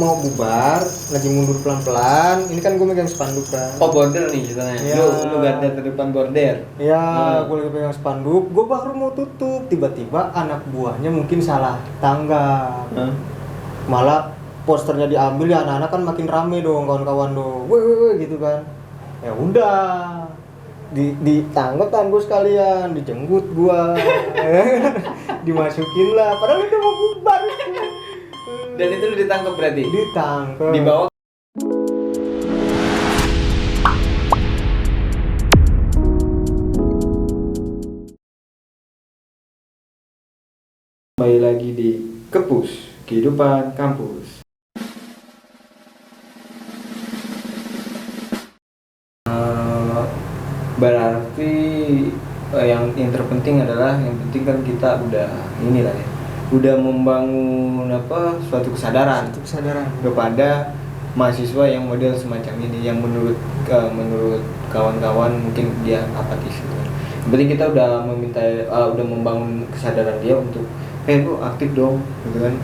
mau bubar, lagi mundur pelan-pelan. Ini kan gue megang spanduk kan. Oh, border nih ceritanya. Ya. Lu garda terdepan border. Ya, gue lagi pegang spanduk. Gue baru mau tutup, tiba-tiba anak buahnya mungkin salah tanggap. Malah posternya diambil, ya anak-anak kan makin rame dong, kawan-kawan dong. Weh gitu kan. Ya udah. Ditangkap kan gue sekalian, dijenggut gua. Dimasukin lah, padahal udah mau bubar. Dan itu lu ditangkap berarti? Ditangkap. Dibawa. Kembali lagi di Kepus Kehidupan Kampus. Berarti yang terpenting adalah yang penting kan kita udah inilah ya, udah membangun suatu kesadaran kepada mahasiswa yang model semacam ini, yang menurut kawan-kawan mungkin dia apatis gitu. Yang penting kita udah udah membangun kesadaran dia untuk lu aktif dong gitu kan.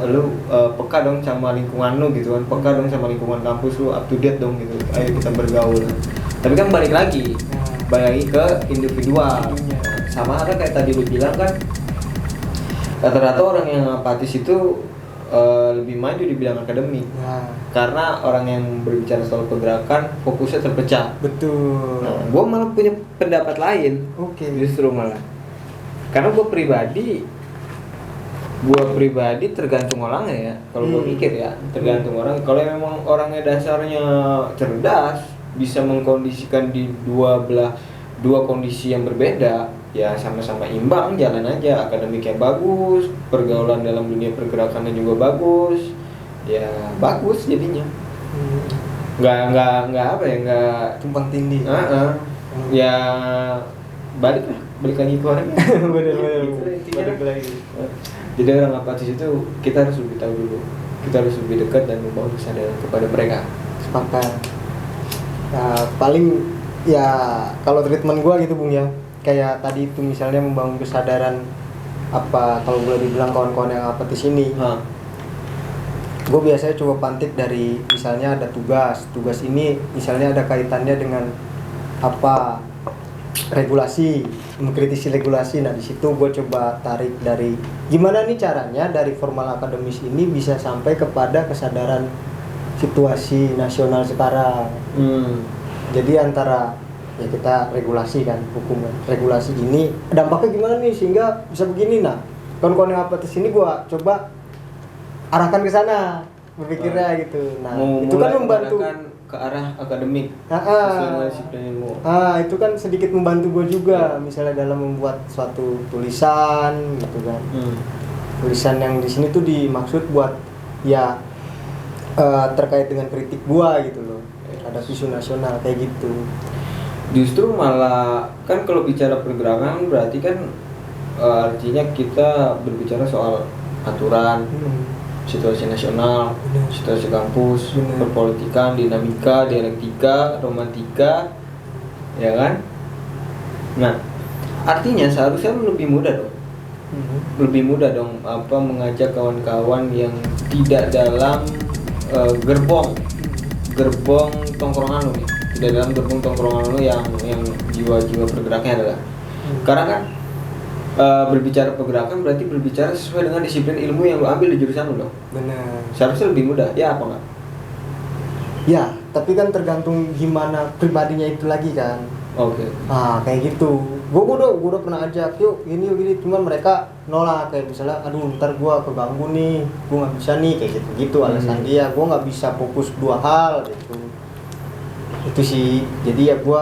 Lu peka dong sama lingkungan lu gitu kan, peka dong sama lingkungan kampus lu, up to date dong gitu. Ayo kita bergaul. Tapi kan balik lagi ke individual. Sama kan kayak tadi lu bilang kan, rata-rata orang yang apatis itu lebih maju di bidang akademik. Karena orang yang berbicara soal pergerakan fokusnya terpecah. Betul. Nah, gue malah punya pendapat lain. Justru malah karena gue pribadi tergantung orangnya ya. Kalau gue mikir ya tergantung orang. Kalau memang orangnya dasarnya cerdas, bisa mengkondisikan di dua kondisi yang berbeda, ya sama-sama imbang, jalan aja. Akademiknya bagus, pergaulan dalam dunia pergerakannya juga bagus, ya bagus jadinya. Nggak tumpang tindih. Ya balik lagi ke orangnya. Balik lagi. Jadi orang apatis itu kita harus lebih tahu dulu, kita harus lebih dekat dan membangun kesadaran kepada mereka. Sepakat. Nah, paling ya kalau treatment gue gitu Bung ya, kayak tadi itu misalnya membangun kesadaran kalau boleh dibilang kawan-kawan yang apatis ini. Gue biasanya coba pantik dari misalnya ada tugas ini misalnya ada kaitannya dengan regulasi, mengkritisi regulasi. Nah di situ gue coba tarik dari gimana nih caranya dari formal akademis ini bisa sampai kepada kesadaran situasi nasional sekarang. Jadi antara ya kita regulasi kan, hukum regulasi ini dampaknya gimana nih sehingga bisa begini. Nah kawan-kawan yang apatis ini gue coba arahkan ke sana berpikirnya gitu. Nah itu kan membantu ke arah akademik. Itu kan sedikit membantu gue juga, misalnya dalam membuat suatu tulisan gitu kan. Tulisan yang di sini tuh dimaksud buat ya terkait dengan kritik gue gitu loh, ada isu nasional kayak gitu. Justru malah kan kalau bicara pergerakan berarti kan artinya kita berbicara soal aturan, situasi nasional, situasi kampus, perpolitikan, dinamika, dialektika, romantika, ya kan? Nah, artinya seharusnya lebih mudah dong, mengajak kawan-kawan yang tidak dalam gerbong tongkrongan lo nih, tidak dalam gerbong tongkrongan lo yang jiwa-jiwa pergeraknya adalah, karena kan berbicara pergerakan berarti berbicara sesuai dengan disiplin ilmu yang lo ambil di jurusan lo. Benar. Seharusnya lebih mudah, ya apa enggak? Ya, tapi kan tergantung gimana pribadinya itu lagi kan. Oke. Kayak gitu. Gue udah pernah ajak, yuk gini, cuman mereka nolak, kayak misalnya, aduh ntar gue keganggu nih, gue nggak bisa nih, kayak gitu alasan dia, gue nggak bisa fokus dua hal gitu. Itu sih, jadi ya gue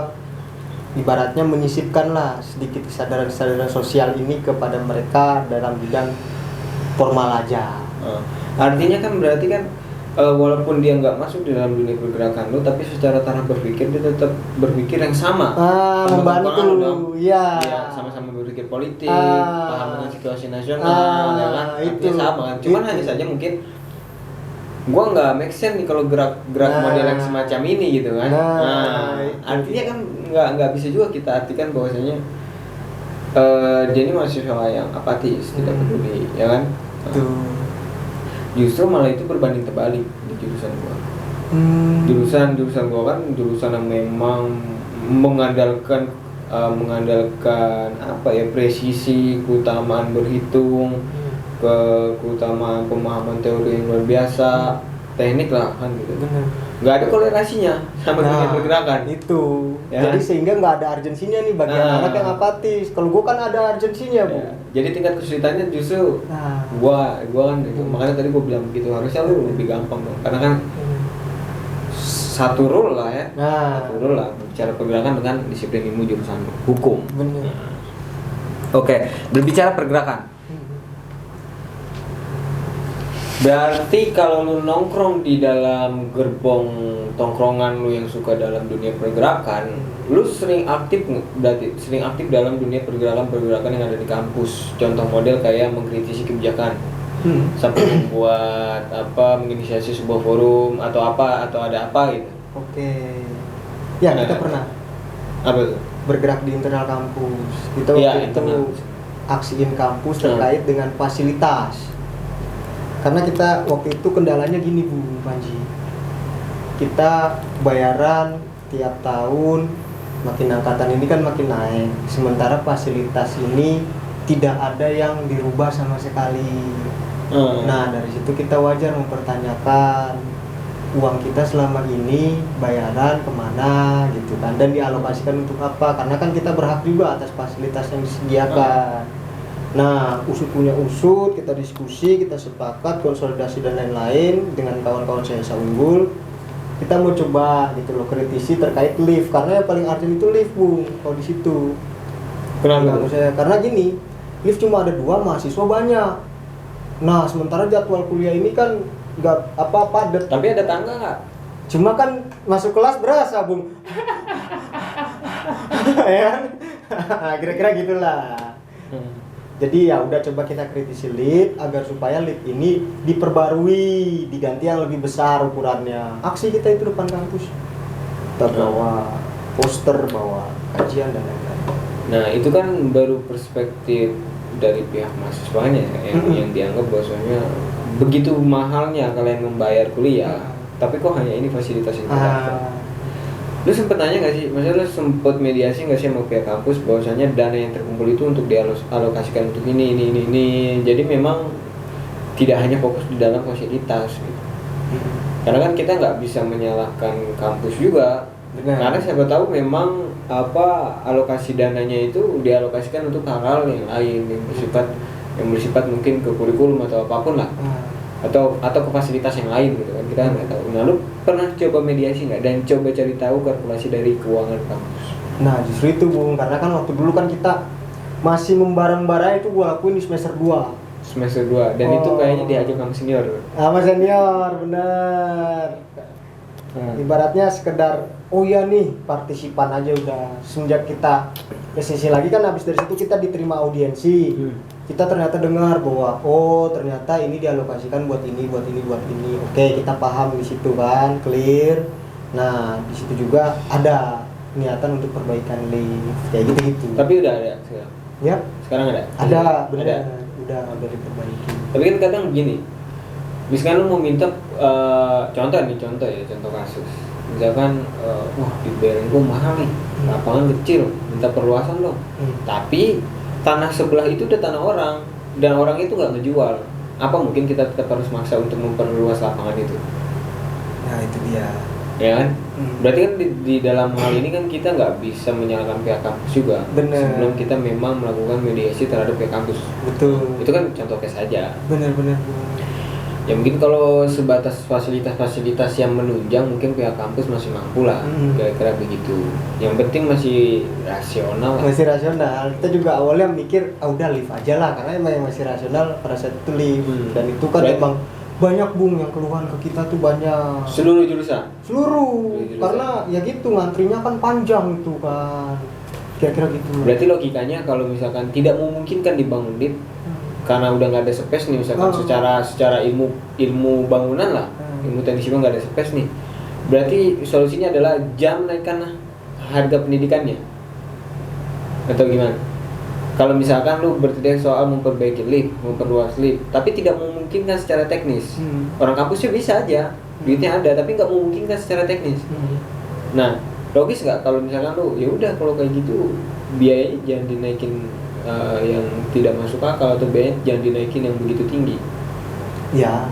ibaratnya menyisipkan lah sedikit kesadaran sosial ini kepada mereka dalam bidang formal aja. Artinya kan berarti kan walaupun dia nggak masuk di dalam dunia pergerakan lo, tapi secara taraf berpikir dia tetap berpikir yang sama. Membantu, ya. Sama-sama berpikir politik, paham dengan situasi nasional, ya kan? Itu sama kan. Cuman hanya saja mungkin gua nggak make sense nih kalau gerak model yang semacam ini gitu kan. Artinya kan nggak bisa juga kita artikan bahwasanya dia ini mahasiswa yang apatis, tidak peduli, ya kan? Justru malah itu berbanding terbalik di jurusan gua. Jurusan gua kan jurusan yang memang mengandalkan apa ya, presisi, keutamaan berhitung, keutamaan pemahaman teori yang luar biasa, teknik lah kan gitu. Nggak ada kolerasinya sama dunia pergerakan itu ya. Jadi sehingga nggak ada urgensinya nih bagi anak yang apatis. Kalau gua kan ada urgensinya, Bu. Ya. Jadi tingkat kesulitannya justru gua kan makanya tadi gua bilang begitu, harusnya lu lebih gampang dong, karena kan satu rule lah ya. Satu rule lah bicara pergerakan dengan disiplin ilmu jurusan hukum. Benar. Oke, berbicara pergerakan. Berarti kalau lu nongkrong di dalam gerbong tongkrongan lu yang suka dalam dunia pergerakan, lu sering aktif dalam dunia pergerakan yang ada di kampus. Contoh model kayak mengkritisi kebijakan, sampai membuat menginisiasi sebuah forum atau ada apa gitu. Oke. Ya, kita pernah. Apa tuh? Bergerak di internal kampus. Kita waktu itu aksiin kampus terkait dengan fasilitas. Karena kita waktu itu kendalanya gini, Bu Panji. Kita bayaran tiap tahun, makin angkatan ini kan makin naik. Sementara fasilitas ini tidak ada yang dirubah sama sekali. Nah, dari situ kita wajar mempertanyakan uang kita selama ini bayaran kemana gitu kan, dan dialokasikan untuk apa, karena kan kita berhak juga atas fasilitas yang disediakan. Nah, punya usut, kita diskusi, kita sepakat, konsolidasi dan lain-lain dengan kawan-kawan saya unggul. Kita mau coba gitu loh, kritisi terkait lift, karena yang paling urgent itu lift, Bung, kalau di situ. Kenapa? Karena gini, lift cuma ada 2, mahasiswa banyak. Nah, sementara jadwal kuliah ini kan nggak padat. Tapi ada tangga nggak? Cuma kan masuk kelas berasa, Bung. Ya, kira-kira gitulah. Jadi ya udah, coba kita kritisi lift agar supaya lift ini diperbarui, diganti yang lebih besar ukurannya. Aksi kita itu depan kampus, kita bawa poster, bawa kajian dan lain-lain. Nah, itu kan baru perspektif dari pihak mahasiswanya yang dianggap bahwasanya begitu mahalnya kalian membayar kuliah, tapi kok hanya ini fasilitas yang terdapat. Lu sempet nanya nggak sih, maksudnya lu sempet mediasi nggak sih sama pihak kampus bahwasanya dana yang terkumpul itu untuk dialokasikan untuk ini. Jadi memang tidak hanya fokus di dalam fasilitas gitu. Karena kan kita nggak bisa menyalahkan kampus juga. Karena siapa tahu memang alokasi dananya itu dialokasikan untuk hal-hal yang lain yang bersifat mungkin ke kurikulum atau apapun lah. Atau ke fasilitas yang lain gitu kan, kita nggak tahu. Nah, lu pernah coba mediasi nggak dan coba cari tahu kalkulasi dari keuangan kampus? Nah, justru itu, Bung, karena kan waktu dulu kan kita masih membarang-barang, itu gua lakuin di semester 2 dan itu kayaknya diajak sama senior. Sama senior, bener. Ibaratnya sekedar partisipan aja udah. Semenjak kita ke sisi lagi kan, habis dari situ kita diterima audiensi. Kita ternyata dengar bahwa ternyata ini dialokasikan buat ini. Oke, kita paham di situ kan, clear. Nah, di situ juga ada niatan untuk perbaikan lift kayak gitu. Tapi udah ada sekarang. Ya. Sekarang ada. Ada, benar. Udah diperbaiki. Tapi kan kadang begini. Misalkan lu mau minta contoh kasus. Misalkan dibayarin gua mahal nih, lapangan kecil, minta perluasan dong. Tapi tanah sebelah itu udah tanah orang dan orang itu nggak ngejual. Apa mungkin kita tetap harus maksa untuk memperluas lapangan itu? Nah, itu dia. Ya kan? Berarti kan di dalam hal ini kan kita nggak bisa menyalahkan pihak kampus juga. Bener. Sebelum kita memang melakukan mediasi terhadap pihak kampus. Betul. Itu kan contoh case aja. Bener. Ya mungkin kalau sebatas fasilitas yang menunjang mungkin pihak kampus masih mampu lah, kira-kira begitu. Yang penting masih rasional. Masih rasional. Kita juga awalnya mikir, udah lift aja lah, karena emang yang masih rasional pada saat itu lift. Dan itu kan emang banyak, Bung, yang keluhan ke kita tuh banyak. Seluruh jurusan. Karena ya gitu, ngantrinya kan panjang itu kan. Kira-kira gitu. Berarti logikanya kalau misalkan tidak memungkinkan dibangun lift, karena udah nggak ada space nih, misalkan secara ilmu bangunan lah, ilmu teknik sipil nggak ada space nih, berarti solusinya adalah naikkan harga pendidikannya atau gimana? Kalau misalkan lu bertindak soal memperbaiki lift, memperluas lift, tapi tidak memungkinkan secara teknis. Orang kampusnya bisa aja, duitnya ada, tapi nggak memungkinkan secara teknis. Nah, logis nggak kalau misalkan lu, ya udah kalau kayak gitu biayanya jangan dinaikin yang tidak masuk akal, atau biayanya jangan dinaikin yang begitu tinggi. Ya,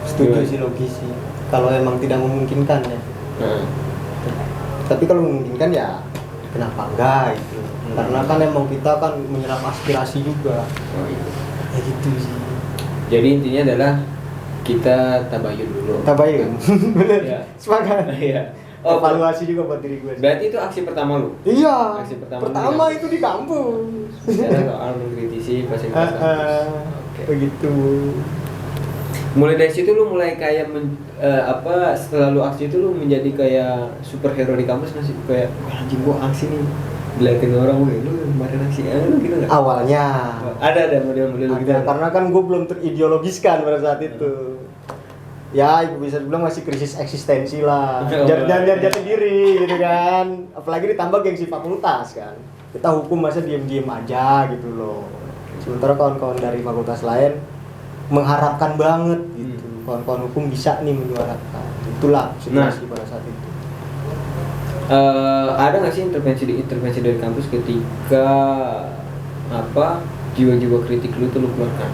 setuju Gimana? sih, logis sih. Kalau emang tidak memungkinkan ya. Tapi kalau memungkinkan ya kenapa enggak gitu. Karena kan emang kita kan menyerap aspirasi juga. Ya gitu sih. Jadi intinya adalah kita tabayun dulu. Tabayun. Bener. Iya. Sepakat. Iya. Evaluasi juga buat diri gue. Berarti itu aksi pertama lu? Iya. Aksi Pertama di itu di kampus. Bicara soal mengkritisi fasilitas kampus. Oke. Begitu. Mulai dari situ lu mulai kayak setelah lu aksi itu lu menjadi kayak superhero di kampus nggak sih? Kayak wah anjing gua aksi nih, diliatin orang, weh lu kemarin aksi, lu gitu nggak? Awalnya Ada model-model gitu. karena kan gue belum terideologiskan pada saat itu. Ya, ibu bisa dibilang masih krisis eksistensi lah. Jangan jati diri gitu kan. Apalagi ditambah gengsi fakultas kan. Kita hukum masa diem-diem aja gitu loh. Sementara kawan-kawan dari fakultas lain mengharapkan banget gitu. Kawan-kawan hukum bisa nih menyuarakan. Itulah situasi pada saat itu. Ada nggak sih intervensi dari kampus ketika jiwa-jiwa kritik lu tuh lu keluarkan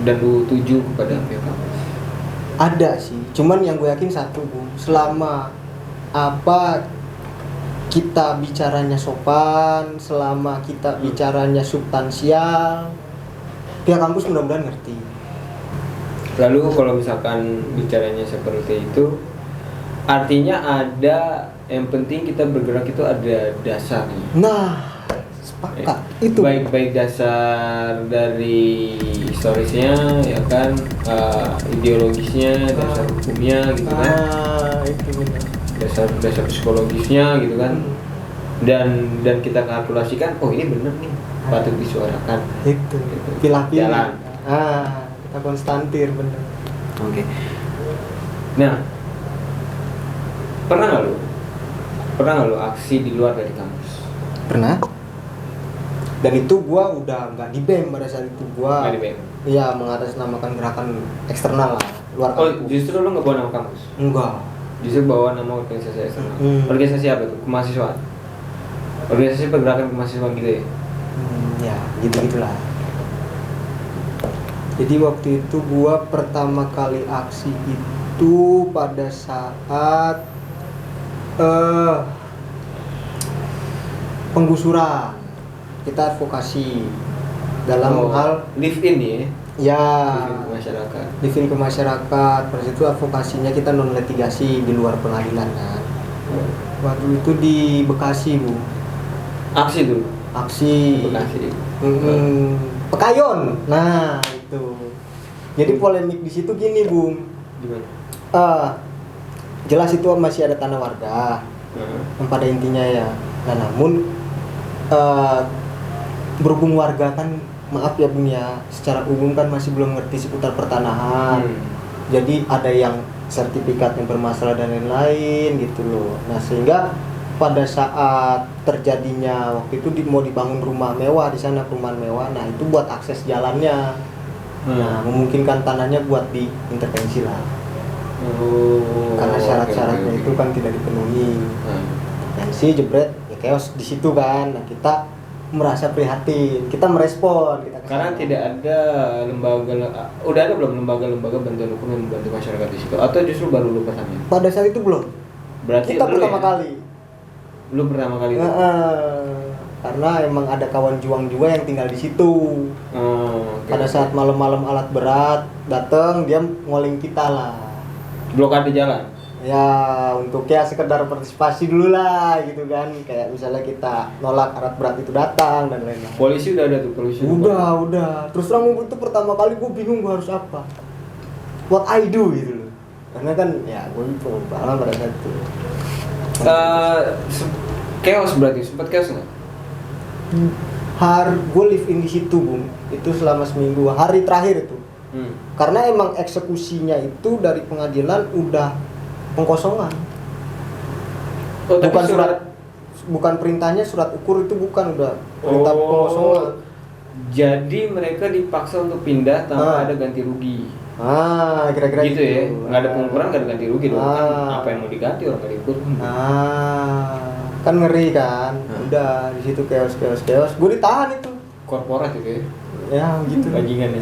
dan lu tuju kepada pihak kampus? Ada sih, cuman yang gue yakin satu, Bu, selama kita bicaranya sopan, selama kita bicaranya substansial, pihak kampus mudah-mudahan ngerti. Lalu kalau misalkan bicaranya seperti itu, artinya ada yang penting kita bergerak itu ada dasarnya. Nah, sepakat. Itu Baik dasar dari historisnya, ya kan, ideologisnya, dasar hukumnya gitu kan. Itu benar. Dasar psikologisnya gitu kan. Dan kita kalkulasikan, oh ini bener nih, patut disuarakan. Itu. Gitu. Pilah-pilah. Jalan. Kita konstantir bener. Oke. Nah, pernah nggak lu aksi di luar dari kampus? Pernah. Dan itu gua udah nggak di BEM pada saat itu, gua. Nggak di BEM? Iya, mengatasnamakan gerakan eksternal lah, luar Oh, kampus. justru lu nggak bawa nama kampus? Enggak. Justru bawa nama organisasi eksternal. Organisasi apa tuh? Kemahasiswaan? Organisasi pergerakan kemahasiswaan gitu ya? Ya, gitu-gitulah. Jadi waktu itu gua pertama kali aksi itu pada saat penggusuran. Kita advokasi dalam hal live in ya? ya Live in ke masyarakat. living ke masyarakat. Pada situ advokasinya kita non litigasi di luar pengadilan kan. Waktu itu di Bekasi, Bu. Aksi dulu? Aksi Bekasi. Pekayon. Nah, itu. Jadi polemik di situ gini, Bung. Gimana? Jelas itu masih ada tanah warga. Yang pada intinya ya. Nah, namun berhubung warga kan, maaf ya Bung ya, secara umum kan masih belum ngerti seputar pertanahan. Jadi ada yang sertifikat yang bermasalah dan lain-lain gitu loh. Nah, sehingga pada saat terjadinya waktu itu mau dibangun rumah mewah di sana, perumahan mewah. Nah, itu buat akses jalannya. Nah, memungkinkan tanahnya buat diintervensi lah. Karena syarat-syaratnya itu kan tidak dipenuhi. Intervensi jebret, ya chaos di situ kan. Nah, kita merasa prihatin, kita merespon. Karena tidak ada udah ada belum lembaga-lembaga bantuan hukum yang membantu masyarakat di situ? Atau justru baru lu pertama? Pada saat itu belum. Berarti Kita dulu pertama ya? kali. Lu pertama kali. Karena emang ada kawan juang juga yang tinggal di situ. Okay. Pada saat malam-malam alat berat datang, dia ngoling kita lah. Blokade jalan. Ya, untuk ya sekedar partisipasi dulu lah gitu kan. Kayak misalnya kita nolak alat berat itu datang dan lain-lain. Polisi udah ada tuh, polisi. Udah. Terus terang itu pertama kali gue bingung gue harus apa. What I do gitu loh. Karena kan ya gue pengalaman pada saat itu. Chaos berarti, sempat chaos nggak? Gue live in di situ, Bung. Itu selama seminggu, hari terakhir itu. Karena emang eksekusinya itu dari pengadilan udah pengkosongan. Oh, tapi bukan bukan perintahnya surat ukur itu, bukan, udah perintah pengosongan. Jadi mereka dipaksa untuk pindah tanpa ada ganti rugi. Kira-kira gitu ya. Nggak ada pengukuran, nggak ada ganti rugi dong. Kan apa yang mau diganti orang nggak diukur. Kan ngeri kan. Udah di situ chaos. Gue ditahan itu. Korporat itu ya. Ya gitu. Bajingan ya.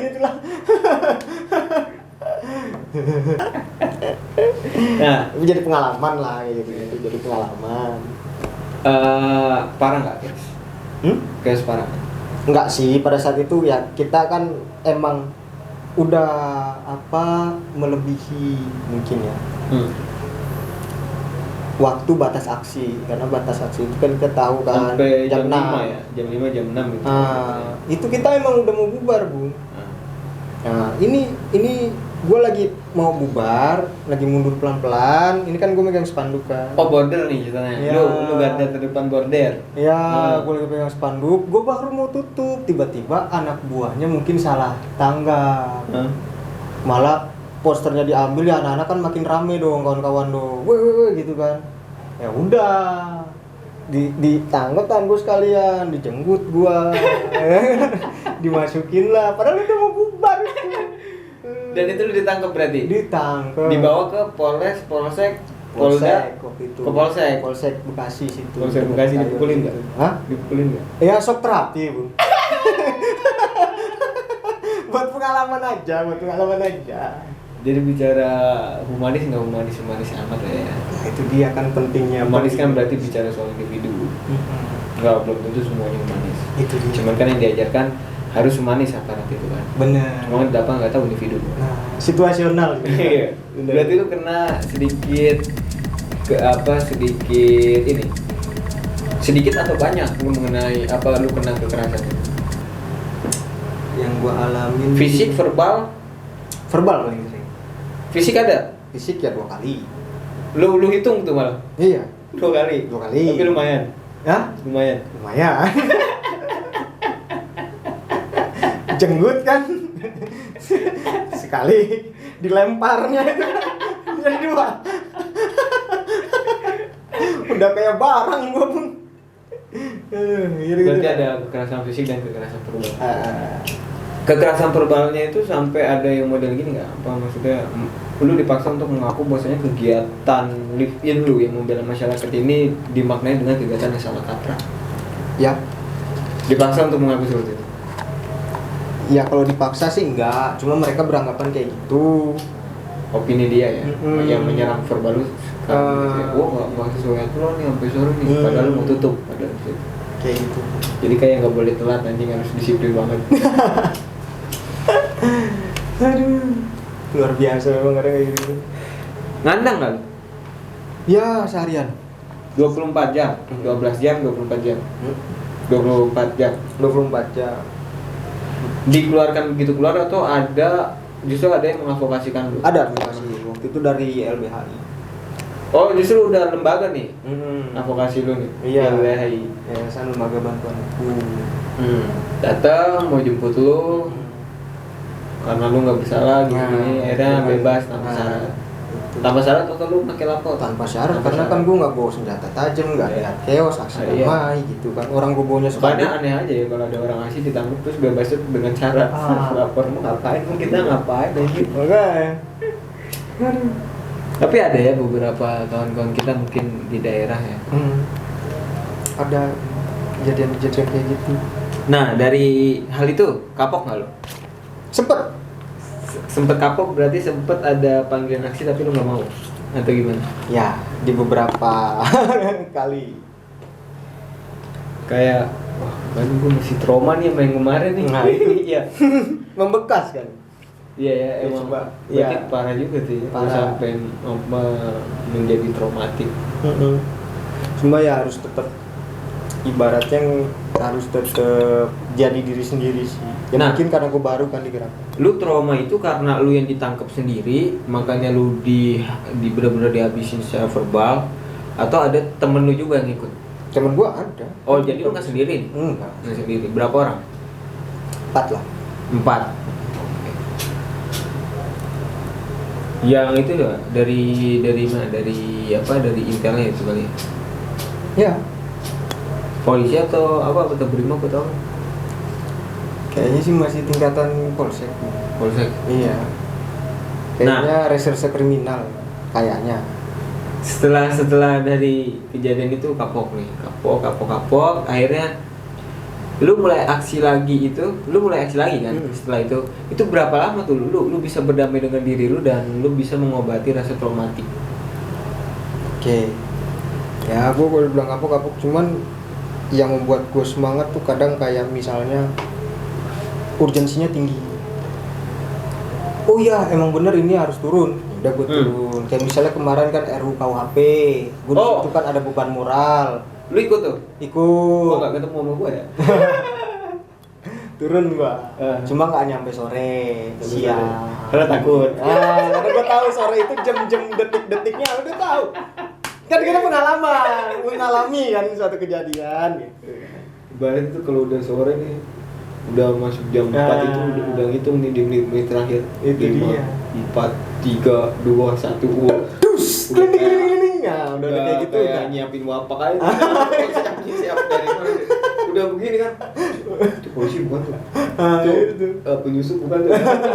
Gitulah. Nah, itu jadi pengalaman lah gitu. Jadi pengalaman. Parah nggak guys? Guys parah. Enggak sih, pada saat itu ya kita kan emang udah melebihi mungkin ya. Waktu batas aksi, karena batas aksi itu kan kita tahu kan sampai jam 6 ya, jam 5 jam 6 gitu. Itu kita emang udah mau bubar, Bu. Nah, ini gue lagi mau bubar, lagi mundur pelan-pelan. Ini kan gue megang spanduk kan. Oh, border nih ceritanya. Ya. Lu garda terdepan border. Ya, gue lagi pegang spanduk. Gue baru mau tutup, tiba-tiba anak buahnya mungkin salah tanggap. Malah posternya diambil, ya anak-anak kan makin rame dong, kawan-kawan dong. Weh gitu kan. Ya udah. Ditangkap kan gue sekalian, dijenggut gua. Dimasukin lah, padahal udah mau bubar itu. Dan itu lu ditangkap berarti? Ditangkap. Dibawa ke Polres, Polsek, Polda, itu. ke Polsek. Polsek Bekasi situ. Polsek Bekasi dipukulin enggak? Hah? Dipukulin enggak? Ya shock terapi, Bu. buat pengalaman aja. Jadi bicara humanis nggak humanis amat ya. Nah, itu dia kan pentingnya. Humanis kan berarti bicara soal individu. Nggak, belum tentu semuanya humanis. Itu dia. Cuman kan yang diajarkan harus humanis aparat itu kan. Benar. Cuma dapat nggak tahu individu. Nah, situasional. Iya. Berarti lu kena sedikit sedikit atau banyak lu mengenai apa lu kena kekerasan? Yang gua alamin Fisik, verbal paling sering. Fisik ada? Fisik ya 2 kali. Lu hitung tuh malah. Iya, 2 kali. 2 kali. Tapi lumayan. Hah? Lumayan. Jenggut kan. Sekali dilemparnya itu jadi 2. Udah kayak barang gua, Bung. Berarti ada kekerasan fisik dan kekerasan verbal. Kekerasan verbalnya itu sampai ada yang model gini nggak? Apa maksudnya lu dipaksa untuk mengaku bahwasanya kegiatan live in lu yang membela masyarakat ini dimaknai dengan kegiatan yang salah kaprah? Ya. Dipaksa untuk mengaku seperti itu? Ya kalau dipaksa sih enggak, cuma mereka beranggapan kayak gitu. Opini dia ya, yang menyerang verbal lu sekarang gitu ya. Nggak sesuai aturan nih sampai sore nih, padahal lu mau tutup padahal gitu. Kayak gitu. Jadi kayak nggak boleh telat, anjing harus disiplin banget. Aduh, luar biasa memang kadang kayak gitu. Ngandang kan? Ya seharian 24 jam, 12 jam, 24 jam 24 jam 24 jam. Dikeluarkan begitu keluar atau justru ada yang mengadvokasikan lu? Ada advokasi waktu itu dari LBHI. Oh, justru udah lembaga nih advokasi lu nih? Iya. LBHI, Yayasan Lembaga Bantuan Hukum. Datang mau jemput lu karena lu nggak bersalah gini, akhirnya bebas tanpa syarat. Tanpa syarat atau lu pakai lapor? Tanpa syarat, karena kan gue nggak bawa senjata tajam, nggak ada chaos, aksi damai gitu kan. Orang gue bawanya Soalnya aneh aja ya kalau ada orang asli ditangkap terus bebasnya dengan cara lapor. Mau ngapain? Kita ngapain aja? Makanya. Tapi ada ya beberapa kawan-kawan kita mungkin di daerah ya. Ada kejadian-kejadian kayak gitu. Nah, dari hal itu kapok nggak lo? Sempet kapok berarti sempet ada panggilan aksi tapi lo nggak mau atau gimana? Ya, di beberapa kali. Kayak, wah kan gue masih trauma nih sama yang kemarin nih. Nah, itu. Iya. Membekas kan. Iya ya, emang berarti parah juga sih. Parah. Sampai menjadi traumatik. Cuma ya harus tetap, ibaratnya harus tetap jadi diri sendiri sih. Ya mungkin karena gue baru kan digerak. Lu trauma itu karena lu yang ditangkap sendiri, makanya lu di benar-benar dihabisin secara verbal, atau ada temen lu juga yang ikut? Temen gue ada. Oh, jadi lu nggak sendiri nih? Enggak. Nggak sendiri. Berapa orang? 4 lah. 4. Yang itu ya dari mana? Dari apa? Dari intelnya itu kali. Ya, Polisi atau apa? Atau Brimob atau apa? kayaknya sih masih tingkatan polsek. Polsek. Iya. Kayaknya reserse kriminal kayaknya. Setelah dari kejadian itu kapok nih, kapok. Akhirnya lu mulai aksi lagi kan. Setelah itu berapa lama tuh lu bisa berdamai dengan diri lu dan lu bisa mengobati rasa traumatik? Oke. Ya, gue boleh bilang kapok, cuman yang membuat gue semangat tuh kadang kayak misalnya urgensinya tinggi. Oh iya, emang bener ini harus turun. Udah gue turun. Kayak misalnya kemarin kan RUU KUHP, gue itu kan ada beban moral. Lu ikut tuh? Ikut. Gua gak ketemu sama gue ya? Turun gua. Cuma nggak nyampe sore, siang. Karena takut. Karena gua tahu sore itu jam-jam detik-detiknya udah tahu. Kan kita mengalami kan suatu kejadian gitu. Ibarat itu kalau udah sore nih, udah masuk jam 4 itu udah ngitung nih di menit-menit terakhir. Itu 5, dia. 4, 3, 2, 1, Dus, keliling-keliling. Nah, udah kayak gitu kayak kan. nyiapin wapak aja. siap dari mana. Udah begini kan. Itu polisi bukan tuh. Itu penyusup bukan tuh.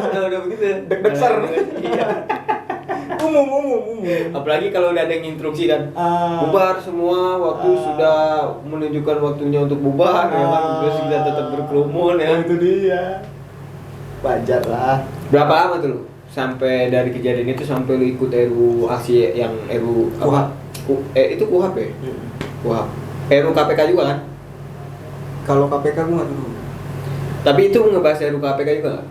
Udah begitu. Deg-degser. Iya. Umum. Apalagi kalau udah ada yang instruksi kan. Bubar semua, waktu sudah menunjukkan waktunya untuk bubar ya kan. Terus kita tetap berkerumun ya. Itu dia. Wajar lah. Berapa lama tuh lu? Sampai dari kejadian itu sampai lu ikut RU aksi yang RU apa? Itu KUHP ya? KUHP. RU KPK juga kan? Kalau KPK gue nggak dulu. Tapi itu ngebahas RU KPK juga nggak?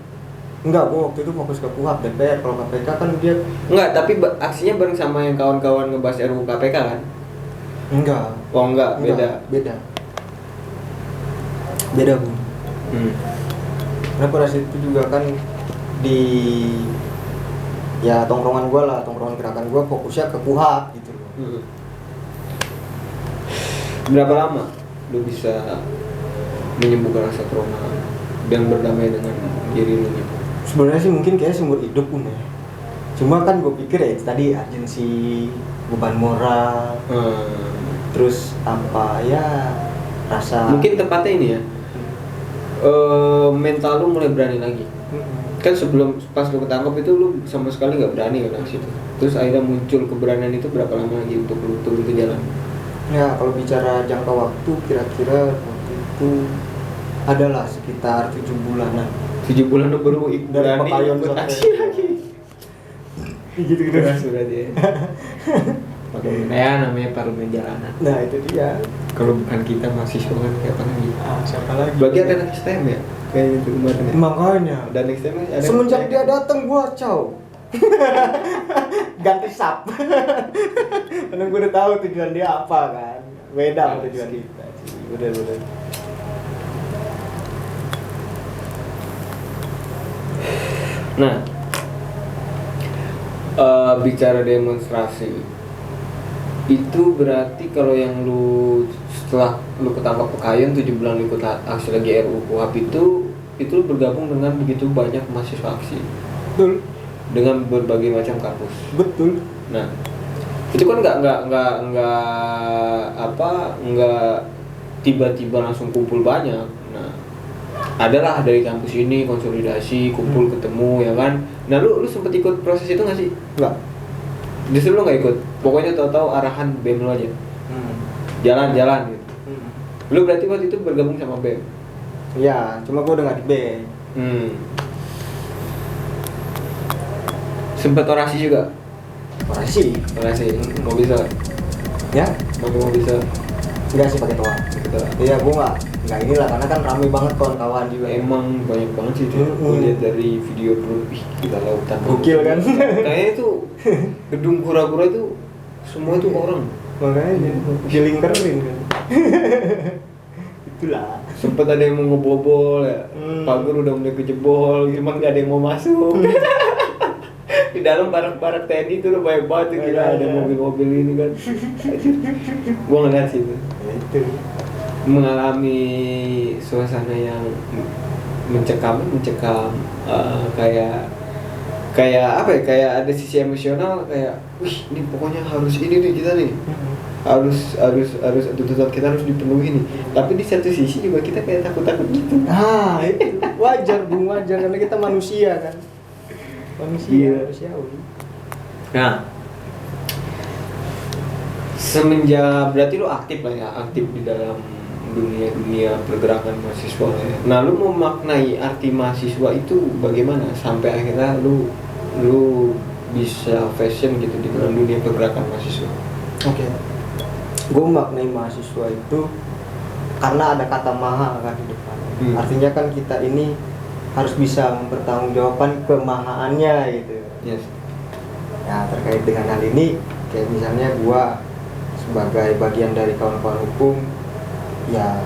Enggak, gue waktu itu fokus ke KUHP DPR. Kalau KPK kan dia Enggak, tapi aksinya bareng sama yang kawan-kawan ngebahas RU KPK kan? enggak. Oh enggak, beda. Beda Bu. Karena pada saat itu juga kan di ya tongkrongan gerakan gue fokusnya ke KUHP gitu loh. Berapa lama lu bisa menyembuhkan rasa trauma dan berdamai dengan diri lu gitu? Sebenarnya sih mungkin kayak seumur hidup pun ya. Cuma kan gue pikir ya itu tadi urgensi, beban moral, terus apa ya rasa. Mungkin tepatnya ini ya, mental lu mulai berani lagi. Kan sebelum pas lu ketangkap itu lu sama sekali nggak berani kan aksi itu. Terus akhirnya muncul keberanian itu berapa lama lagi untuk lu turun ke jalan? Ya kalau bicara jangka waktu kira-kira waktu itu adalah sekitar 7 bulanan. 7 bulan lu baru Dari Pekayon ikut sampai aksi lagi. gitu-gitu Berarti ya. Ya namanya parlemen jalanan. Nah itu dia. Kalau bukan kita mahasiswa kan siapa lagi? Siapa lagi? Berarti ada next time ya? Kayak itu kemarin ya? Makanya. Dan next time ada. Semenjak dia datang gua caw. Ganti sap. Karena gua udah tahu tujuan dia apa kan. Beda sama tujuan kita. Udah. Nah, bicara demonstrasi itu berarti kalau yang lu setelah lu ketangkap Pekayon 7 bulan lu ikut aksi lagi RUU KUHP itu lu bergabung dengan begitu banyak mahasiswa aksi. Betul. Dengan berbagai macam kampus. Betul. Nah, itu kan nggak tiba-tiba langsung kumpul banyak. Nah, adalah dari kampus ini konsolidasi, kumpul ketemu ya kan. Nah, lu sempet ikut proses itu nggak sih? Enggak. Justru lu nggak ikut. Pokoknya tahu-tahu arahan BEM lu aja. Jalan-jalan gitu. Lu berarti waktu itu bergabung sama BEM? Iya, cuma gua udah nggak di BEM. Sempet orasi juga? Orasi. Mau bisa? Ya? Mau bisa? Enggak sih pakai toa. Iya, gua nggak inilah karena kan ramai banget kawan-kawan juga. Emang banyak banget sih itu. Gua lihat dari video dulu, gila lautan. Gokil kan? Kayaknya itu gedung kura-kura itu semua itu orang. Makanya giling kering kan. Itulah. Sempet ada yang mau ngebobol ya. Pagar udah mulai kejebol, cuman nggak ada yang mau masuk. Di dalam barang-barang TNI itu udah banyak banget gila, ada mobil-mobil ini kan. Gua ngeliat sih itu. Itu Mengalami suasana yang mencekam kayak kayak apa ya, kayak ada sisi emosional, kayak wih ini pokoknya harus ini nih kita nih, harus tuntutan kita harus dipenuhi nih. Tapi di satu sisi juga kita kayak takut gitu. Itu wajar Bung, wajar karena kita manusia kan, manusiawi. Nah, semenjak berarti lu aktif lah ya, aktif di dalam dunia pergerakan mahasiswa ya. Nah, lu memaknai arti mahasiswa itu bagaimana sampai akhirnya lu bisa fashion gitu di dalam dunia pergerakan mahasiswa? Oke. Gue memaknai mahasiswa itu karena ada kata maha kan di depan. Artinya kan kita ini harus bisa mempertanggungjawabkan kemahaannya gitu. Yes. Ya, terkait dengan hal ini, kayak misalnya gue sebagai bagian dari kawan-kawan hukum, ya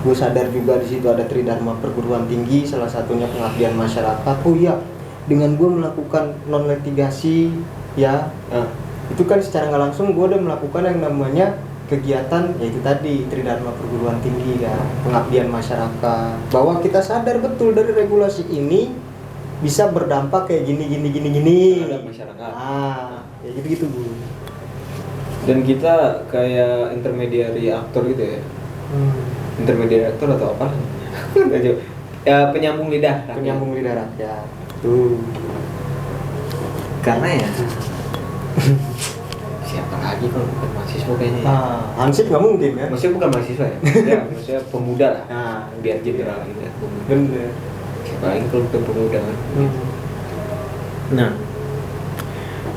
gue sadar juga di situ ada tridharma perguruan tinggi, salah satunya pengabdian masyarakat. Oh iya, dengan gue melakukan non litigasi ya, itu kan secara nggak langsung gue udah melakukan yang namanya kegiatan, yaitu tadi tridharma perguruan tinggi ya, pengabdian masyarakat, bahwa kita sadar betul dari regulasi ini bisa berdampak kayak gini terhadap masyarakat. Kayak gitu Bu. Dan kita kayak intermediary aktor gitu ya. Intermediary aktor atau apa? Ya, penyambung lidah. Penyambung lidah rakyat. Tuh. Karena ya siapa lagi kalau bukan mahasiswa kayaknya ya? Hansip nggak mungkin kan? Maksudnya bukan mahasiswa ya? Maksudnya pemuda lah. Biar general gitu ya. Bener. Siapa lagi kalau bukan pemuda kan? Nah,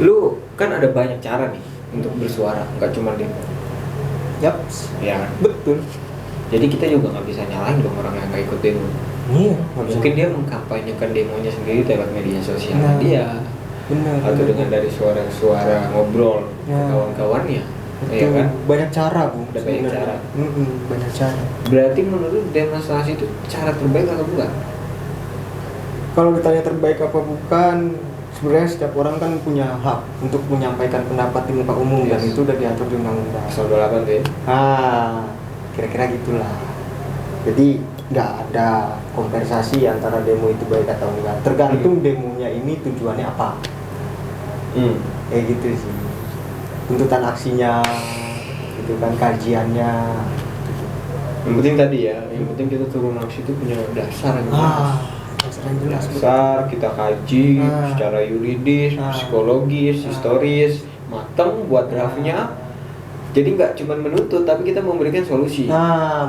lu kan ada banyak cara nih untuk bersuara, nggak cuma demo. Yap. Ya kan? Betul. Jadi kita juga nggak bisa nyalain dong orang yang nggak ikut demo. Iya. Mungkin dia mengkampanyekan demonya sendiri lewat media sosial dia. Benar. Atau dengan dari suara-suara ngobrol ke kawan-kawannya. Iya kan? Banyak cara Bu. Ada banyak cara. Banyak cara. Berarti menurut lu demonstrasi itu cara terbaik atau bukan? Kalau ditanya terbaik apa bukan, sebenarnya setiap orang kan punya hak untuk menyampaikan pendapat di muka umum, dan itu udah diatur di undang-undang. Pasal 28 tuh ya? Kira-kira gitulah. Jadi nggak ada kompensasi antara demo itu baik atau enggak. Tergantung demonya ini tujuannya apa. Kayak gitu sih. Tuntutan aksinya, itu kan kajiannya. Yang penting tadi ya, yang penting kita turun aksi itu punya dasar yang jelas. Dasar kita kaji secara yuridis, psikologis, historis, matang buat draftnya. Jadi nggak cuma menuntut, tapi kita memberikan solusi.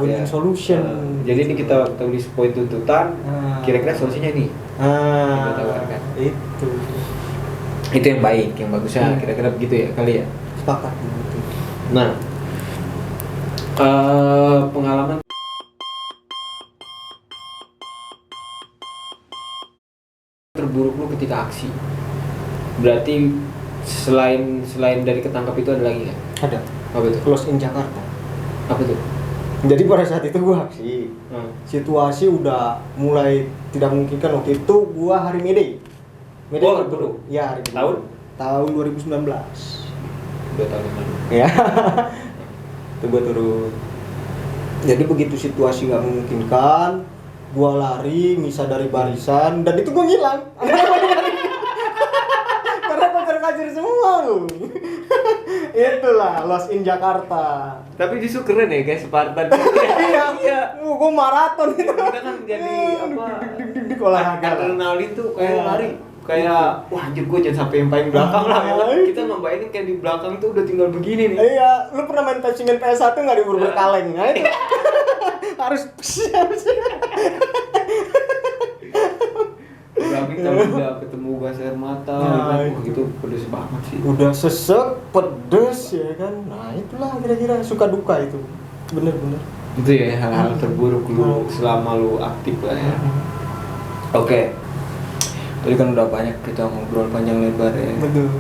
Win-win solution. Jadi ini kita tulis poin tuntutan, kira-kira solusinya nih. Kita tawarkan. Itu yang baik, yang bagusnya kira-kira begitu ya kali ya. Sepakat. Nah, pengalaman terburuk lu ketika aksi. Berarti selain dari ketangkap itu ada lagi kan? Ada. Apa itu? Close in Jakarta. Apa itu? Jadi pada saat itu gua aksi. Situasi udah mulai tidak memungkinkan. Waktu itu gua hari May-Day. Dulu? Ya, hari tahun 2019. 2 tahun yang lalu. Ya. Itu gua turun. Jadi begitu situasi nggak memungkinkan, gua lari misah dari barisan, dan itu gua ngilang. Karena kacir semua lu. Itulah Lost in Jakarta. Tapi justru keren ya guys, Spartan. Iya. Gua maraton itu. Kita kan jadi apa? Olahraga. Adrenalin tuh kayak lari. Kayak wah anjir gue jangan sampai yang paling belakang lah ya kan. Kita ngebayangin kayak di belakang tuh udah tinggal begini nih. Iya, lu pernah main main PS1 enggak di berber kaleng? Nah itu. Harus Tapi kalau udah ketemu gas air mata gitu pedes banget sih. Udah sesek, pedes ya kan. Nah, itulah kira-kira suka duka itu. Bener-bener. Itu ya hal-hal terburuk lu selama lu aktif lah ya. Oke. Tadi kan udah banyak kita ngobrol panjang lebar ya. Betul.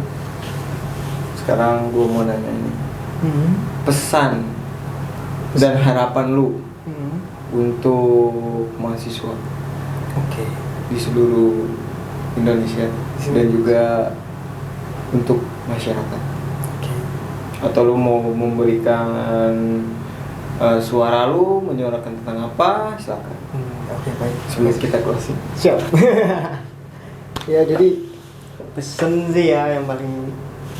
Sekarang gua mau nanya ini. Pesan dan harapan lu untuk mahasiswa. Oke. Di seluruh Indonesia dan juga untuk masyarakat. Atau lu mau memberikan suara lu menyuarakan tentang apa? Silakan. Oke, baik. Sebelum kita closing. Siap. Ya, jadi pesen sih ya yang paling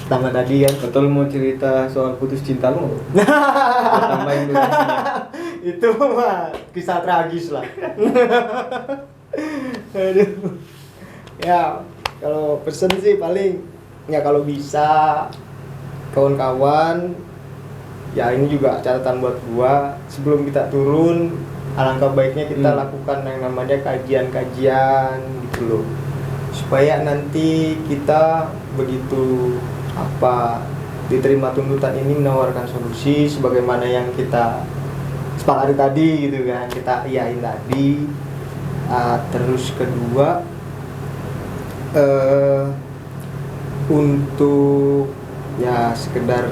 pertama tadi kan. Atau lu mau cerita soal putus cinta lu? Tambahin durasinya. Itu mah kisah tragis lah. Aduh. Ya, kalau pesen sih paling ya kalau bisa kawan-kawan, ya ini juga catatan buat gua, sebelum kita turun alangkah baiknya kita lakukan yang namanya kajian-kajian gitu loh, supaya nanti kita begitu diterima tuntutan ini menawarkan solusi sebagaimana yang kita sepakati tadi gitu kan, kita iyain tadi. Terus kedua, untuk ya sekedar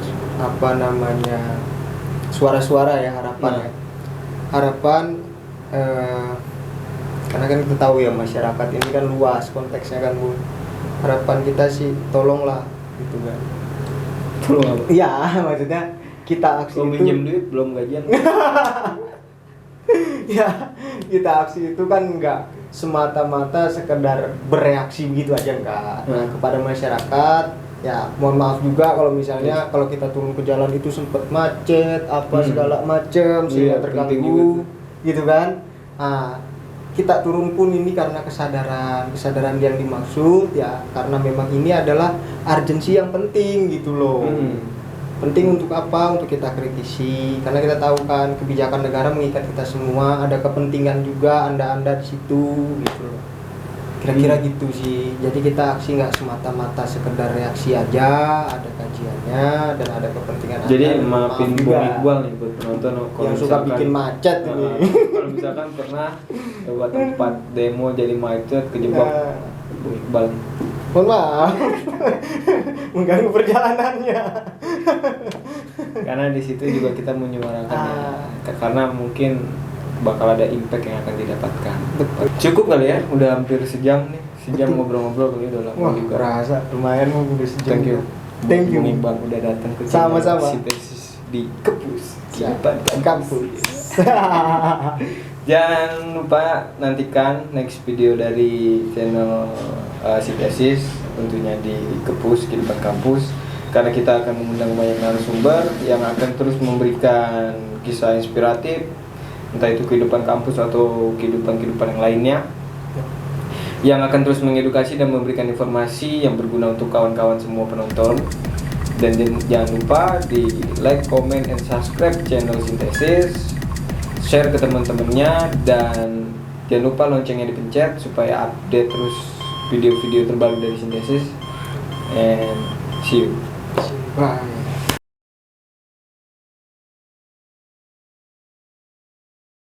suara-suara ya, harapan karena kan kita tahu ya masyarakat ini kan luas konteksnya kan Bu. Harapan kita sih tolonglah gitu kan. Tolong apa? Iya, maksudnya kita aksi Lu itu minjem duit belum gajian. ya, kita aksi itu kan enggak semata-mata sekedar bereaksi begitu aja enggak. Nah, kepada masyarakat ya mohon maaf juga kalau misalnya kalau kita turun ke jalan itu sempat macet segala macam sehingga terganggu gitu kan. Kita turun pun ini karena kesadaran yang dimaksud ya, karena memang ini adalah urgensi yang penting gitu loh. Penting untuk apa? Untuk kita kritisi, karena kita tahu kan kebijakan negara mengikat kita semua, ada kepentingan juga anda di situ gitu loh. Kira-kira gitu sih. Jadi kita aksi nggak semata-mata sekedar reaksi aja, ada kajiannya dan ada kepentingan. Jadi maafin Bung Iqbal nih buat penonton yang suka bikin macet ini. Kalau misalkan pernah lewat tempat demo jadi macet kejebak Bung Iqbal. Mohon maaf. Mengganggu perjalanannya. Karena di situ juga kita menyuarakannya. Karena mungkin bakal ada impact yang akan didapatkan. Cukup kali ya, udah hampir sejam nih. Sejam ngobrol-ngobrol kali udah lama juga. Rasa lumayan mau udah sejam. Thank you Bang udah datang ke sama-sama Sintesis di Kedepan Kampus. Jangan lupa nantikan next video dari channel Sintesis, tentunya di Kedepan Kampus, karena kita akan mengundang banyak narasumber yang akan terus memberikan kisah inspiratif, entah itu kehidupan kampus atau kehidupan yang lainnya, yang akan terus mengedukasi dan memberikan informasi yang berguna untuk kawan-kawan semua penonton. Dan jangan lupa di like, comment, and subscribe channel Sintesis, share ke teman-temannya, dan jangan lupa loncengnya dipencet supaya update terus video-video terbaru dari Sintesis. And see you. Bye.